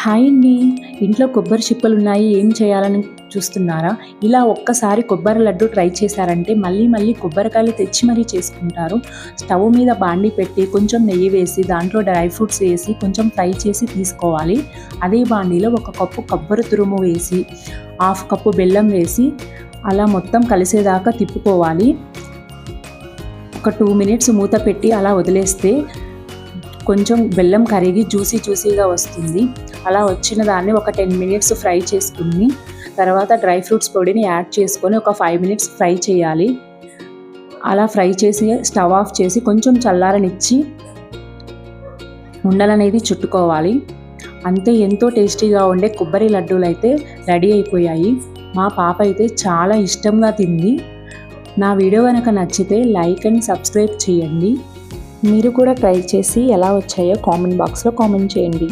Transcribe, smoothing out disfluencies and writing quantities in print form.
Hi అండి. ఇంట్లో కొబ్బరి చిప్పలు ఉన్నాయి, ఏం చేయాలని చూస్తున్నారా? ఇలా ఒక్కసారి కొబ్బరి లడ్డు ట్రై చేశారంటే మళ్ళీ మళ్ళీ కొబ్బరికాయలు తెచ్చి మరీ చేసుకుంటారు. స్టవ్ మీద బాండి పెట్టి కొంచెం నెయ్యి వేసి దాంట్లో డ్రై ఫ్రూట్స్ వేసి కొంచెం ఫ్రై చేసి తీసుకోవాలి. అదే బాండీలో 1 కప్పు కొబ్బరి తురుము వేసి 1/2 కప్పు బెల్లం వేసి అలా మొత్తం కలిసేదాకా తిప్పుకోవాలి. ఒక 2 మినిట్స్ మూత పెట్టి అలా వదిలేస్తే కొంచెం బెల్లం కరిగి జ్యూసీగా వస్తుంది. అలా వచ్చిన దాన్ని ఒక 10 మినిట్స్ ఫ్రై చేసుకుని తర్వాత డ్రై ఫ్రూట్స్ పొడిని యాడ్ చేసుకొని ఒక 5 మినిట్స్ ఫ్రై చేయాలి. అలా ఫ్రై చేసి స్టవ్ ఆఫ్ చేసి కొంచెం చల్లారనిచ్చి ఉండలనేది చుట్టుకోవాలి. అంతే, ఎంతో టేస్టీగా ఉండే కొబ్బరి లడ్డూలు అయితే రెడీ అయిపోయాయి. మా పాప అయితే చాలా ఇష్టంగా తింది. నా వీడియో కనుక నచ్చితే లైక్ అండ్ సబ్స్క్రైబ్ చేయండి. మీరు కూడా ట్రై చేసి ఎలా వచ్చాయో కామెంట్ బాక్స్లో కామెంట్ చేయండి.